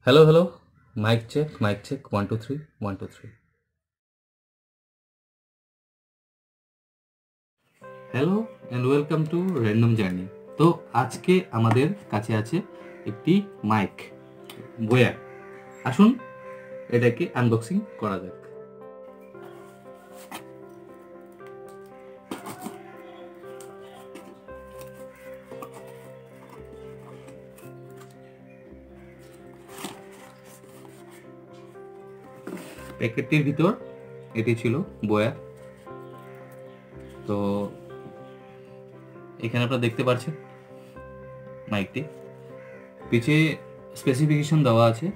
Hello, hello. Mic check, 1 2 3, 1 2 3. Hello and welcome to Random Journey. তো আজকে আমাদের কাছে আছে একটি মাইক বয়া। আসুন এটাকে আনবক্সিং করা যাক। প্যাকেটটির ভিতর এটি ছিল বয়া। তো এখানে আপনারা দেখতে পাচ্ছেন মাইকটি, পিছে স্পেসিফিকেশন দেওয়া আছে।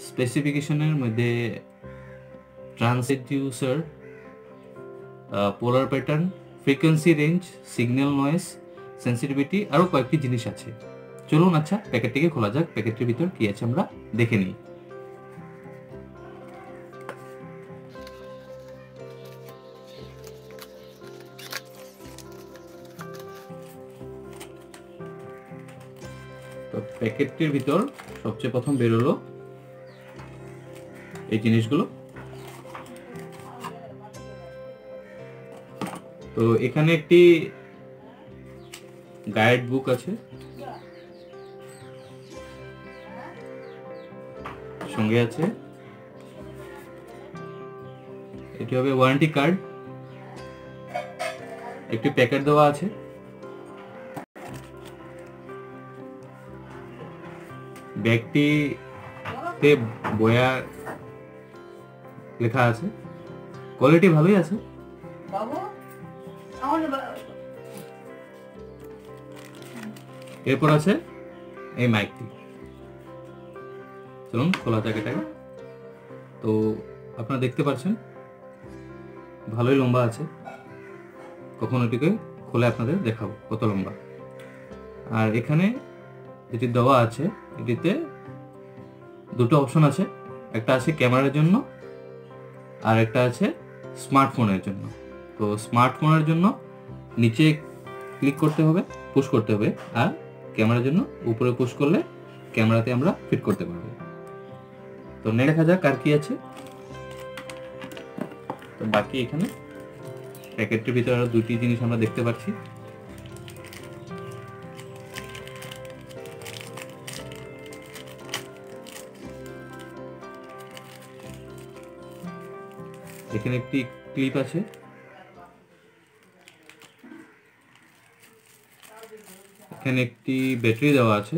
স্পেসিফিকেশনের মধ্যে transducer, polar pattern, frequency range, signal noise, sensitivity আরও কয়েকটি জিনিস আছে। চলুন আচ্ছা প্যাকেটটিকে খোলা যাক, প্যাকেটটির ভিতর কি আছে আমরা দেখে নিই। তো প্যাকেটটির ভিতর সবচেয়ে প্রথম বেরোলো এই জিনিসগুলো। তো এখানে একটি গাইড বুক আছে, সঙ্গে আছে এটি হবে ওয়ারেন্টি কার্ড, একটি প্যাকেট দেওয়া আছে, ব্যাগটিতে বয়া লেখা আছে, কোয়ালিটি ভালোই আছে। এরপর আছে এই মাইকটি। চলুন খোলা যাক এটাকে। তো আপনারা দেখতে পাচ্ছেন ভালোই লম্বা আছে, কখন এটিকে খুলে আপনাদের দেখাবো কত লম্বা। আর এখানে যেটি দেওয়া আছে এটিতে দুটো অপশন আছে, একটা আছে ক্যামেরার জন্য আর একটা আছে স্মার্টফোনের জন্য। তো স্মার্টফোনের জন্য নিচে ক্লিক করতে হবে, পুশ করতে হবে, আর ক্যামেরার জন্য উপরে পুশ করলে ক্যামেরাতে আমরা ফিট করতে পারবো। তো দেখা যাক আর কি আছে। তো বাকি এখানে প্যাকেটটির ভিতরে আরো দুটি জিনিস আমরা দেখতে পাচ্ছি। এখানে একটি ক্লিপ আছে, এখানে একটি ব্যাটারি দেওয়া আছে,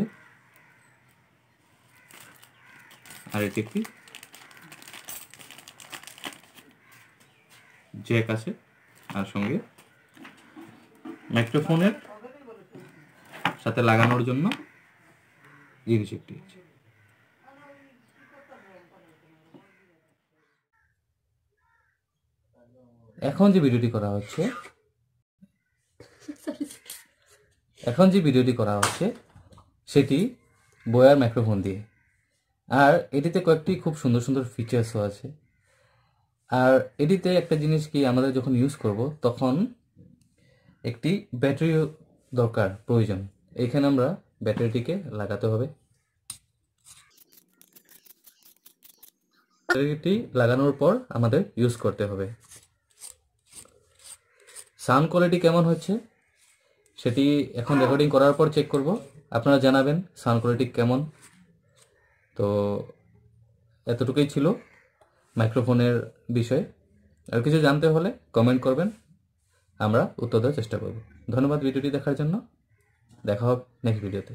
আর এটি একটি জ্যাক আছে, আর সঙ্গে মাইক্রোফোনের সাথে লাগানোর জন্য জিনিস একটি আছে। এখন যে ভিডিওটি করা হচ্ছে সেটি বয়ার মাইক্রোফোন দিয়ে, আর এটিতে কয়েকটি খুব সুন্দর সুন্দর ফিচার্সও আছে। আর এটিতে একটা জিনিস কি, আমাদের যখন ইউজ করব তখন একটি ব্যাটারি দরকার, প্রয়োজন। এইখানে আমরা ব্যাটারিটিকে লাগাতে হবে। ব্যাটারিটি লাগানোর পর আমাদের ইউজ করতে হবে। সাউন্ড কোয়ালিটি কেমন হচ্ছে সেটি এখন রেকর্ডিং করার পর চেক করব, আপনারা জানাবেন সাউন্ড কোয়ালিটি কেমন। তো এতটুকুই ছিল মাইক্রোফোনের বিষয়ে। আর কিছু জানতে হলে কমেন্ট করবেন, আমরা উত্তর দেওয়ার চেষ্টা করব। ধন্যবাদ ভিডিওটি দেখার জন্য। দেখা হবে নেক্সট ভিডিওতে।